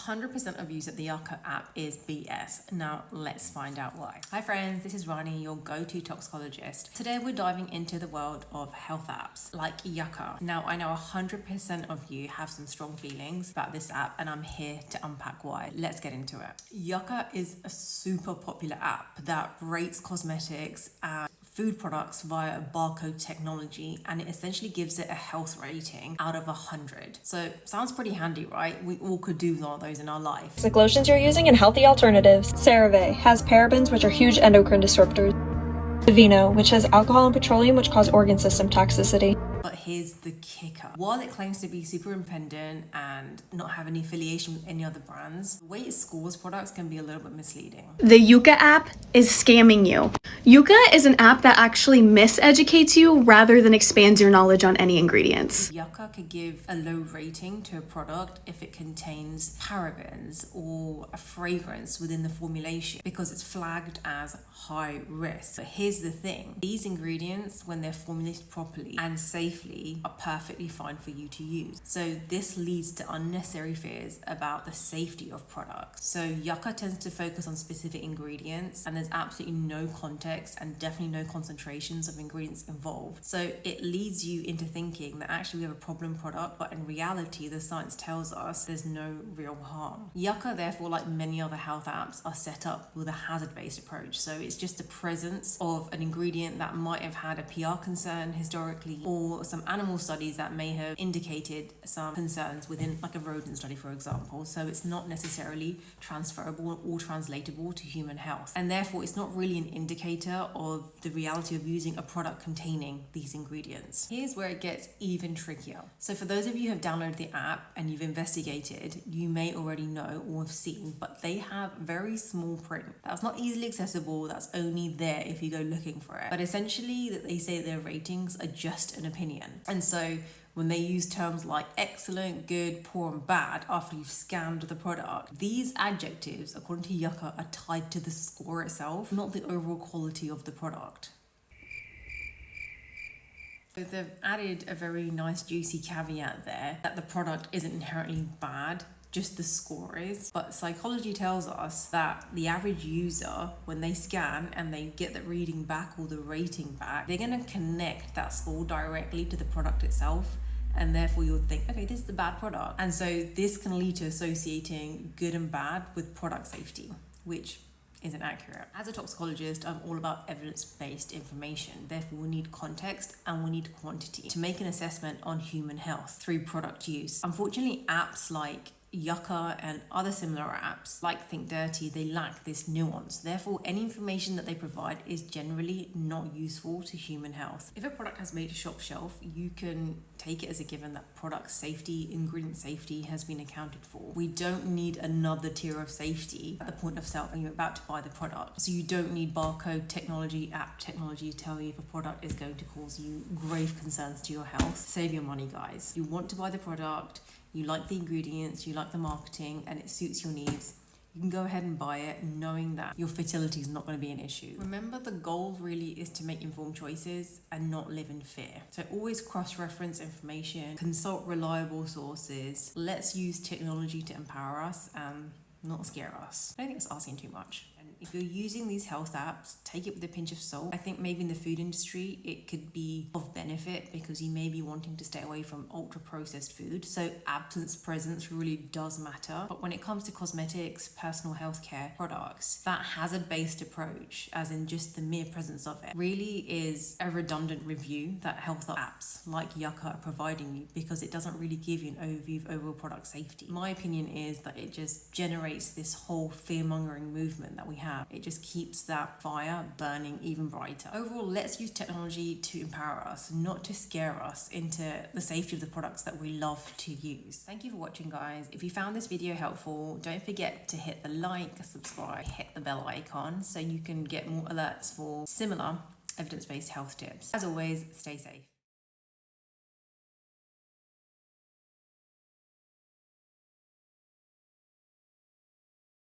100% of use of the Yuka app is BS. Now let's find out why. Hi friends, this is Rani, your go-to toxicologist. Today we're diving into the world of health apps like Yuka. Now I know 100% of you have some strong feelings about this app and I'm here to unpack why. Let's get into it. Yuka is a super popular app that rates cosmetics and food products via barcode technology, and it essentially gives it a health rating out of 100. So sounds pretty handy, right? We all could do one of those in our life. Toxic lotions you're using and healthy alternatives. CeraVe has parabens, which are huge endocrine disruptors. Vino, which has alcohol and petroleum, which cause organ system toxicity. But here's the kicker. While it claims to be super independent and not have any affiliation with any other brands, the way it scores products can be a little bit misleading. The Yuka app is scamming you. Yuka is an app that actually miseducates you rather than expands your knowledge on any ingredients. Yuka could give a low rating to a product if it contains parabens or a fragrance within the formulation because it's flagged as high risk. But here's the thing. These ingredients, when they're formulated properly and safely, are perfectly fine for you to use. So this leads to unnecessary fears about the safety of products. So Yuka tends to focus on specific ingredients and there's absolutely no context and definitely no concentrations of ingredients involved. So it leads you into thinking that actually we have a problem product, but in reality the science tells us there's no real harm. Yuka, therefore, like many other health apps, are set up with a hazard-based approach. So it's just the presence of an ingredient that might have had a PR concern historically, or some animal studies that may have indicated some concerns within, like a rodent study, for example. So it's not necessarily transferable or translatable to human health. And therefore, it's not really an indicator of the reality of using a product containing these ingredients. Here's where it gets even trickier. So for those of you who have downloaded the app and you've investigated, you may already know or have seen, but they have very small print. That's not easily accessible. That's only there if you go looking for it. But essentially, that they say their ratings are just an opinion. And so when they use terms like excellent, good, poor, and bad after you've scanned the product, these adjectives, according to Yuka, are tied to the score itself, not the overall quality of the product. So they've added a very nice juicy caveat there that the product isn't inherently bad, just the score is. But psychology tells us that the average user, when they scan and they get the reading back or the rating back, they're going to connect that score directly to the product itself. And therefore you'll think, okay, this is the bad product. And so this can lead to associating good and bad with product safety, which isn't accurate. As a toxicologist, I'm all about evidence-based information. Therefore, we need context and we need quantity to make an assessment on human health through product use. Unfortunately, apps like Yuka and other similar apps like Think Dirty, they lack this nuance. Therefore, any information that they provide is generally not useful to human health. If a product has made a shop shelf, you can take it as a given that product safety, ingredient safety has been accounted for. We don't need another tier of safety at the point of sale when you're about to buy the product. So you don't need barcode technology, app technology to tell you if a product is going to cause you grave concerns to your health. Save your money, guys. You want to buy the product, you like the ingredients, you like the marketing, and it suits your needs, you can go ahead and buy it knowing that your fertility is not going to be an issue. Remember, the goal really is to make informed choices and not live in fear. So always cross-reference information, consult reliable sources. Let's use technology to empower us and not scare us. I don't think it's asking too much. And if you're using these health apps, take it with a pinch of salt. I think maybe in the food industry, it could be of benefit because you may be wanting to stay away from ultra-processed food. So absence, presence really does matter. But when it comes to cosmetics, personal healthcare products, that hazard-based approach, as in just the mere presence of it, really is a redundant review that health apps like Yuka are providing you because it doesn't really give you an overview of overall product safety. My opinion is that it just generates this whole fear-mongering movement that we have. It just keeps that fire burning even brighter. Overall, let's use technology to empower us, not to scare us into the safety of the products that we love to use. Thank you for watching, guys. If you found this video helpful, don't forget to hit the like, subscribe, hit the bell icon so you can get more alerts for similar evidence-based health tips. As always, stay safe.